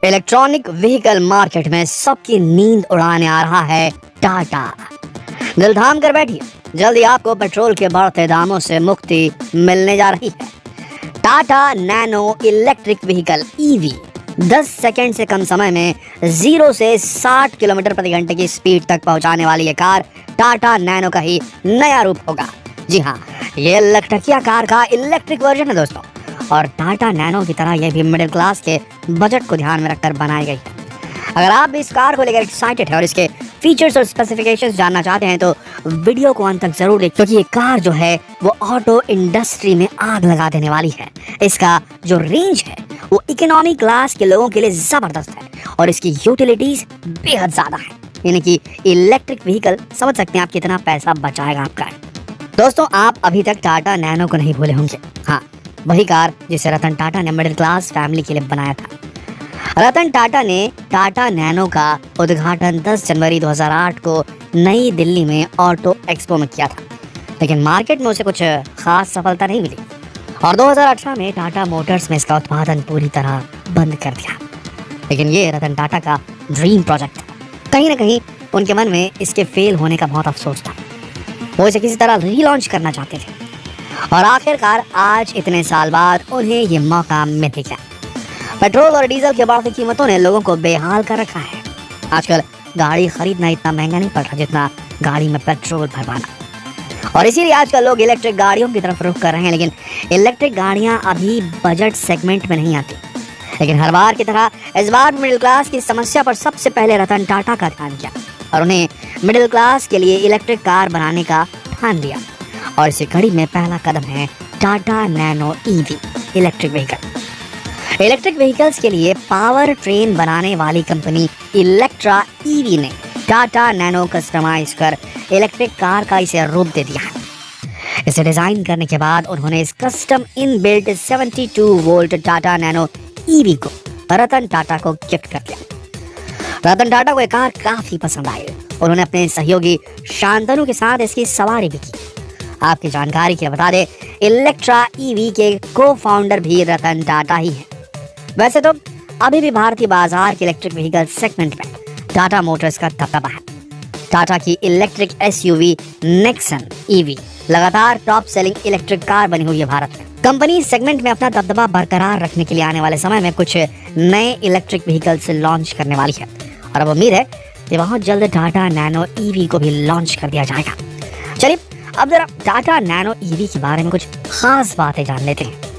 Electronic vehicle market में सबकी नींद उड़ाने आ रहा है टाटा। दिल थाम कर बैठिए, जल्दी आपको पेट्रोल के बढ़ते दामों से मुक्ति मिलने जा रही है। Tata nano electric vehicle EV 10 second से कम समय में 0 से 60 किलोमीटर प्रति घंटे की स्पीड तक पहुंचाने वाली ये कार टाटा नैनो का ही नया रूप होगा। जी हाँ, ये लखटकिया कार का इलेक्ट्रिक वर्जन है दोस्तों, और टाटा नैनो की तरह यह भी मिडिल क्लास के बजट को ध्यान में रखकर बनाई गई है। अगर आप भी इस कार को लेकर एक्साइटेड हैं और इसके फीचर्स और स्पेसिफिकेशंस जानना चाहते हैं तो वीडियो को अंत तक जरूर देखें, क्योंकि ये कार जो है वो ऑटो इंडस्ट्री में आग लगा देने वाली है। इसका जो रेंज है वो इकोनॉमी क्लास के लोगों के लिए जबरदस्त है और इसकी यूटिलिटीज बेहद ज्यादा है। यानी कि इलेक्ट्रिक व्हीकल समझ सकते हैं आप कितना पैसा बचाएगा आपका। दोस्तों, आप अभी तक टाटा नैनो को नहीं भूले होंगे। हाँ, वही कार जिसे रतन टाटा ने मिडिल क्लास फैमिली के लिए बनाया था। रतन टाटा ने टाटा नैनो का उद्घाटन 10 जनवरी 2008 को नई दिल्ली में ऑटो एक्सपो में किया था, लेकिन मार्केट में उसे कुछ खास सफलता नहीं मिली और 2018 में टाटा मोटर्स में इसका उत्पादन पूरी तरह बंद कर दिया। लेकिन ये रतन टाटा का ड्रीम प्रोजेक्ट था। कहीं ना कहीं उनके मन में इसके फेल होने का बहुत अफसोस था। वो इसे किसी तरह रीलॉन्च करना चाहते थे और आखिरकार आज इतने साल बाद उन्हें ये मौका मिल गया। पेट्रोल और डीजल के बढ़ती कीमतों ने लोगों को बेहाल कर रखा है। आजकल गाड़ी खरीदना इतना महंगा नहीं पड़ रहा जितना गाड़ी में पेट्रोल भरवाना, और इसीलिए आजकल लोग इलेक्ट्रिक गाड़ियों की तरफ रुख कर रहे हैं। लेकिन इलेक्ट्रिक गाड़ियां अभी बजट सेगमेंट में नहीं आती। लेकिन हर बार की तरह इस बार मिडिल क्लास की समस्या पर सबसे पहले रतन टाटा का ध्यान किया और उन्हें मिडिल क्लास के लिए इलेक्ट्रिक कार बनाने का ध्यान दिया। और इसी कड़ी में पहला कदम है Tata nano EV electric vehicle. Electric vehicles के लिए पावर ट्रेन बनाने वाली कंपनी इलेक्ट्रा ईवी ने टाटा नैनो कस्टमाइज कर इलेक्ट्रिक कार का इसे रूप दे दिया है। इसे डिजाइन करने के बाद उन्होंने इस custom inbuilt 72 volt Tata nano EV को रतन टाटा को गिफ्ट कर दिया। रतन टाटा को ये कार काफी पसंद आई। उन्होंने अपने सहयोगी शांतनु के साथ इसकी सवारी भी की। आपकी जानकारी के लिए बता दें, इलेक्ट्रा ईवी के को फाउंडर भी रतन टाटा ही हैं। वैसे तो अभी भी भारतीय बाजार के इलेक्ट्रिक व्हीकल सेगमेंट में टाटा मोटर्स का दबदबा है। टाटा की इलेक्ट्रिक एसयूवी नेक्सन ईवी लगातार टॉप सेलिंग इलेक्ट्रिक कार बनी हुई है भारत में। कंपनी सेगमेंट में अपना दबदबा बरकरार रखने के लिए आने वाले समय में कुछ नए इलेक्ट्रिक व्हीकल्स लॉन्च करने वाली है और अब उम्मीद है कि बहुत जल्द टाटा नैनो ईवी को भी लॉन्च कर दिया जाएगा। चलिए अब जरा टाटा नैनो ईवी के बारे में कुछ खास बातें जान लेते हैं।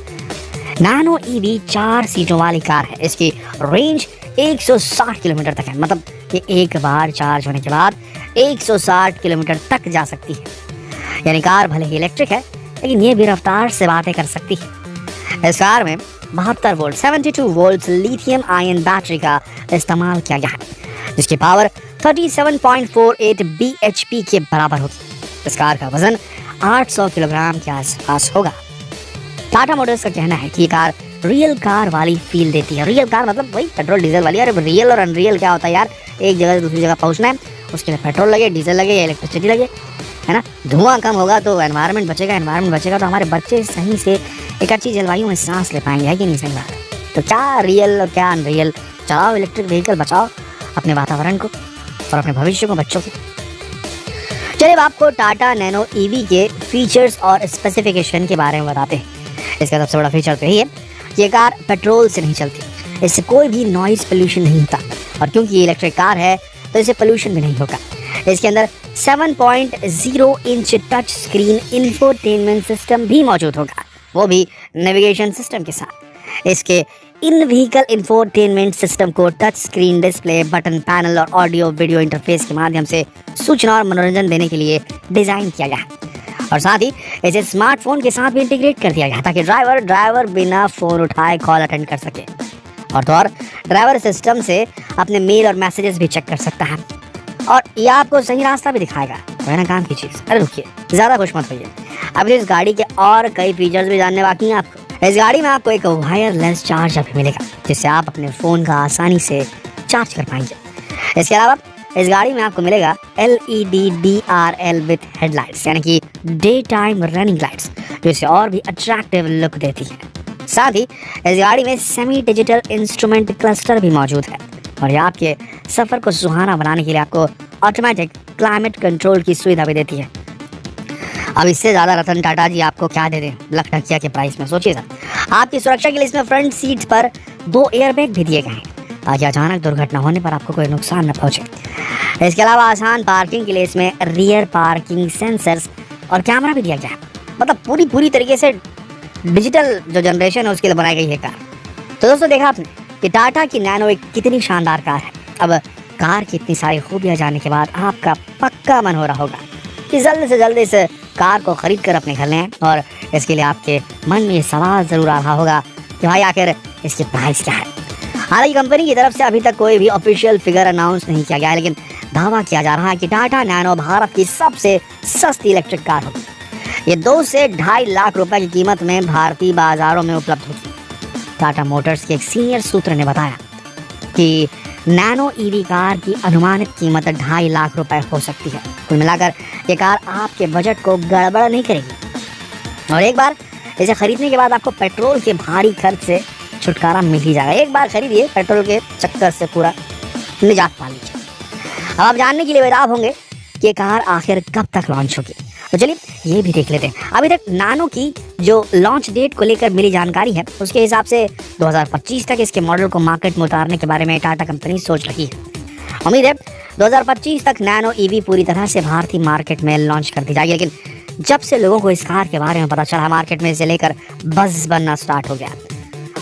नैनो ईवी 4 सीटों वाली कार है। इसकी रेंज 160 किलोमीटर तक है, मतलब कि एक बार चार्ज होने के बाद 160 किलोमीटर तक जा सकती है। यानी कार भले ही इलेक्ट्रिक है लेकिन ये भी रफ्तार से बातें कर सकती है। इस कार में 72 volt 72 volt lithium ion battery का इस्तेमाल किया गया है, जिसकी पावर 37.48 bhp के बराबर होगी। इस कार का वजन 800 किलोग्राम के आसपास होगा। टाटा मोटर्स का कहना है कि ये कार रियल कार वाली फील देती है। रियल कार मतलब वही पेट्रोल डीजल वाली। अरे रियल और अनरियल क्या होता है यार? एक जगह से दूसरी जगह पहुंचना है, उसके लिए पेट्रोल लगे, डीजल लगे या इलेक्ट्रिसिटी लगे, है ना। धुआं कम होगा तो एनवायरनमेंट बचेगा, एनवायरनमेंट बचेगा तो हमारे बच्चे सही से एक अच्छी जलवायु में सांस ले पाएंगे, है कि नहीं? सही बात है। तो क्या रियल और क्या अनरियल? चलाओ इलेक्ट्रिक व्हीकल, बचाओ अपने वातावरण को और अपने भविष्य को, बच्चों को। चलिए आपको टाटा नैनो ईवी के फीचर्स और स्पेसिफिकेशन के बारे में बताते हैं। इसका सबसे बड़ा फीचर तो यही है, ये कार पेट्रोल से नहीं चलती, इससे कोई भी नॉइज पोल्यूशन नहीं होता, और क्योंकि ये इलेक्ट्रिक कार है तो इससे पोल्यूशन भी नहीं होगा। इसके अंदर 7.0 inch touch screen infotainment system भी मौजूद होगा, वो भी नेविगेशन सिस्टम के साथ। इसके इन व्हीकल इंफोटेनमेंट सिस्टम को touch screen display, button panel और ऑडियो वीडियो इंटरफेस के माध्यम से सूचना और मनोरंजन देने के लिए डिजाइन किया गया है। और साथ ही इसे स्मार्टफोन के साथ भी इंटीग्रेट कर दिया गया ताकि ड्राइवर बिना फोन उठाए कॉल अटेंड कर सके। और तो और ड्राइवर सिस्टम से अपने मेल और मैसेजेस भी चेक कर सकता है और ये आपको सही रास्ता भी दिखाएगा। वरना काम की चीज। अरे रुकिए, ज्यादा खुश मत होइए, अभी इस गाड़ी के और कई फीचर्स भी जानने बाकी हैं आपको। इस गाड़ी में आपको एक वायरलेस चार्जर भी मिलेगा, जिससे आप अपने फोन का आसानी से चार्ज कर पाएंगे। इसके अलावा इस गाड़ी में आपको मिलेगा LED DRL विथ हेडलाइट्स, यानी कि डे टाइम रनिंग लाइट्स, जो इसे और भी अट्रैक्टिव लुक देती है। साथ ही इस गाड़ी में सेमी डिजिटल इंस्ट्रूमेंट क्लस्टर भी मौजूद है और ये आपके सफ़र को सुहाना बनाने के लिए आपको ऑटोमेटिक क्लाइमेट कंट्रोल की सुविधा भी देती है। अब इससे ज़्यादा रतन टाटा जी आपको क्या दे दें लखनऊ के प्राइस में, सोचिए सर। आपकी सुरक्षा के लिए इसमें फ्रंट सीट पर 2 एयरबैग भी दिए गए हैं ताकि अचानक दुर्घटना होने पर आपको कोई नुकसान न पहुंचे। इसके अलावा आसान पार्किंग के लिए इसमें रियर पार्किंग सेंसर्स और कैमरा भी दिया गया है। मतलब पूरी तरीके से डिजिटल जो जनरेशन है उसके लिए बनाई गई है कार। तो दोस्तों देखा आपने कि टाटा की नैनो एक कितनी शानदार कार है। अब कार की इतनी सारी खूबियाँ जानने के बाद आपका पक्का मन हो रहा होगा कि जल्द से जल्द इस कार को खरीद कर अपने घर लें, और इसके लिए आपके मन में ये सवाल ज़रूर आ रहा होगा कि भाई आखिर इसकी प्राइस क्या है। हालांकि कंपनी की तरफ से अभी तक कोई भी ऑफिशियल फिगर अनाउंस नहीं किया गया है, लेकिन दावा किया जा रहा है कि टाटा नैनो भारत की सबसे सस्ती इलेक्ट्रिक कार होगी। ये 2 से 2.5 लाख रुपए की कीमत में भारतीय बाजारों में उपलब्ध होगी। टाटा मोटर्स के एक सीनियर सूत्र ने बताया कि नैनो ईवी कार की अनुमानित कीमत 2.5 लाख रुपए हो सकती है। कुल मिलाकर ये कार आपके बजट को गड़बड़ नहीं करेगी और एक बार इसे खरीदने के बाद आपको पेट्रोल के भारी खर्च से छुटकारा मिल ही जाएगा। एक बार खरीदिए, पेट्रोल के चक्कर से पूरा निजात पा लीजिए। अब आप जानने के लिए बेताब होंगे कि ये कार आखिर कब तक लॉन्च होगी, तो चलिए ये भी देख लेते हैं। अभी तक नैनो की जो लॉन्च डेट को लेकर मिली जानकारी है उसके हिसाब से 2025 तक इसके मॉडल को मार्केट में उतारने के बारे में टाटा कंपनी सोच रही है। उम्मीद है 2025 तक नैनो ईवी पूरी तरह से भारतीय मार्केट में लॉन्च कर दी जाएगी। लेकिन जब से लोगों को इस कार के बारे में पता चला, मार्केट में इसे लेकर बज़ बनना स्टार्ट हो गया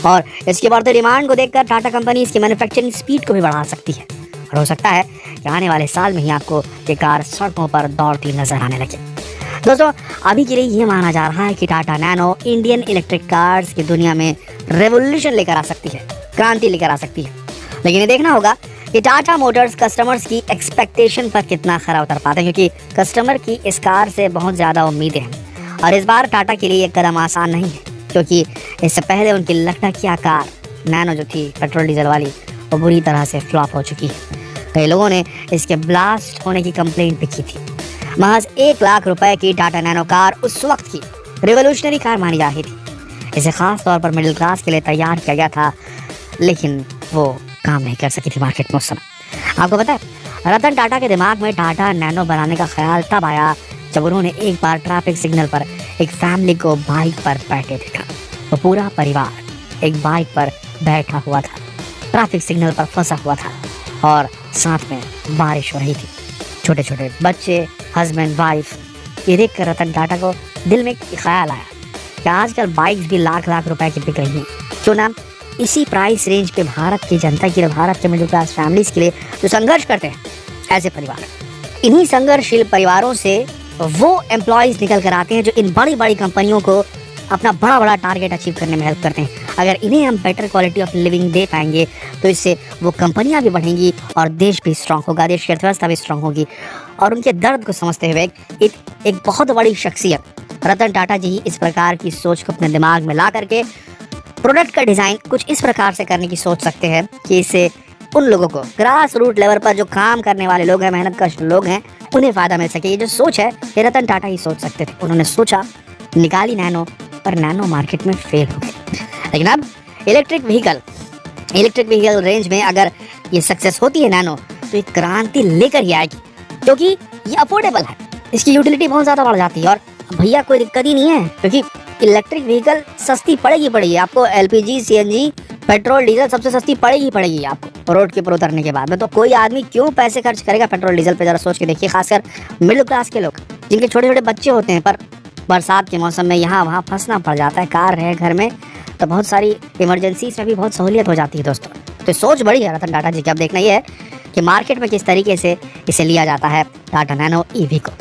और इसके बढ़ते डिमांड को देखकर टाटा कंपनी इसकी मैन्युफैक्चरिंग स्पीड को भी बढ़ा सकती है और हो सकता है कि आने वाले साल में ही आपको ये कार सड़कों पर दौड़ती नजर आने लगे। दोस्तों अभी के लिए ये माना जा रहा है कि Tata nano Indian electric cars की दुनिया में रेवोल्यूशन लेकर आ सकती है, क्रांति लेकर आ सकती है। लेकिन ये देखना होगा कि टाटा मोटर्स कस्टमर्स की एक्सपेक्टेशन पर कितना खरा उतर पाते हैं, क्योंकि कस्टमर की इस कार से बहुत ज़्यादा उम्मीदें हैं और इस बार टाटा के लिए ये कदम आसान नहीं है, क्योंकि इससे पहले उनकी लखनऊ कार नैनो जो थी पेट्रोल डीजल वाली वो बुरी तरह से फ्लॉप हो चुकी है। कई लोगों ने इसके ब्लास्ट होने की कंप्लेंट भी की थी। महज 1 लाख रुपए की टाटा नैनो कार उस वक्त की रिवोल्यूशनरी कार मानी जा रही थी। इसे खास तौर पर मिडिल क्लास के लिए तैयार किया गया था, लेकिन वो काम नहीं कर सकी थी मार्केट में उस समय। आपको पता है रतन टाटा के दिमाग में टाटा नैनो बनाने का ख्याल तब आया जब उन्होंने एक बार ट्रैफिक सिग्नल पर एक फैमिली को बाइक पर बैठे देखा। वो पूरा परिवार एक बाइक पर बैठा हुआ था, ट्रैफिक सिग्नल पर फंसा हुआ था और साथ में बारिश हो रही थी। छोटे छोटे बच्चे, हस्बैंड वाइफ, ये देख कर रतन टाटा को दिल में ख्याल आया कि आजकल बाइक्स भी लाख लाख रुपए की बिक रही हैं, क्यों ना इसी प्राइस रेंज पे भारत की जनता के लिए, भारत के मिडिल क्लास फैमिलीज के लिए जो संघर्ष करते हैं ऐसे परिवार, इन्हीं संघर्षशील परिवारों से वो एम्प्लॉयज़ निकल कर आते हैं जो इन बड़ी बड़ी कंपनियों को अपना बड़ा बड़ा टारगेट अचीव करने में हेल्प करते हैं। अगर इन्हें हम बेटर क्वालिटी ऑफ लिविंग दे पाएंगे तो इससे वो कंपनियां भी बढ़ेंगी और देश भी स्ट्रांग होगा, देश की अर्थव्यवस्था भी स्ट्रांग होगी। और उनके दर्द को समझते हुए एक बहुत बड़ी शख्सियत रतन टाटा जी ही इस प्रकार की सोच को अपने दिमाग में ला करके प्रोडक्ट का डिज़ाइन कुछ इस प्रकार से करने की सोच सकते हैं कि इससे उन लोगों को ग्रास रूट लेवल पर जो काम करने वाले लोग हैं, मेहनत कश लोग हैं, उन्हें फ़ायदा मिल सके। ये जो सोच है ये रतन टाटा ही सोच सकते थे। उन्होंने सोचा, निकाली नैनो, पर नैनो मार्केट में फेल हो गई। लेकिन अब इलेक्ट्रिक व्हीकल रेंज में अगर ये सक्सेस होती है नैनो, तो एक क्रांति लेकर ही आएगी, क्योंकि ये अफोर्डेबल है, इसकी यूटिलिटी बहुत ज़्यादा बढ़ जाती है और भैया कोई दिक्कत ही नहीं है, क्योंकि इलेक्ट्रिक व्हीकल सस्ती पड़ेगी आपको। LPG, CNG, पेट्रोल डीजल सबसे सस्ती पड़ेगी आपको रोड के ऊपर उतरने के बाद में। तो कोई आदमी क्यों पैसे खर्च करेगा पेट्रोल डीजल पे, जरा सोच के देखिए। खासकर मिडिल क्लास के लोग जिनके छोटे छोटे बच्चे होते हैं, पर बरसात के मौसम में यहाँ वहाँ फंसना पड़ जाता है, कार है घर में, तो बहुत सारी इमरजेंसी में भी बहुत सहूलियत हो जाती है दोस्तों। तो सोच बड़ी है रतन टाटा जी की। अब देखना ये है कि मार्केट में किस तरीके से इसे लिया जाता है टाटा नैनो ईवी को।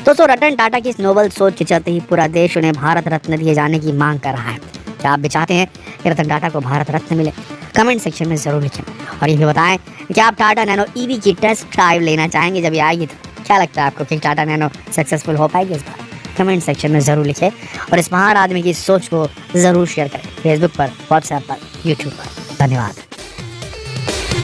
दोस्तों रतन टाटा की इस नोबल सोच के चलते ही पूरा देश उन्हें भारत रत्न दिए जाने की मांग कर रहा है। क्या आप भी चाहते हैं कि रतन टाटा को भारत रत्न मिले? कमेंट सेक्शन में ज़रूर लिखें और ये भी बताएं कि आप टाटा नैनो ईवी की टेस्ट ड्राइव लेना चाहेंगे जब ये आएगी। तो क्या लगता है आपको कि टाटा नैनो सक्सेसफुल हो पाएगी इस बार? कमेंट सेक्शन में ज़रूर लिखें और इस महान आदमी की सोच को ज़रूर शेयर करें फेसबुक पर, व्हाट्सएप पर, यूट्यूब पर। धन्यवाद।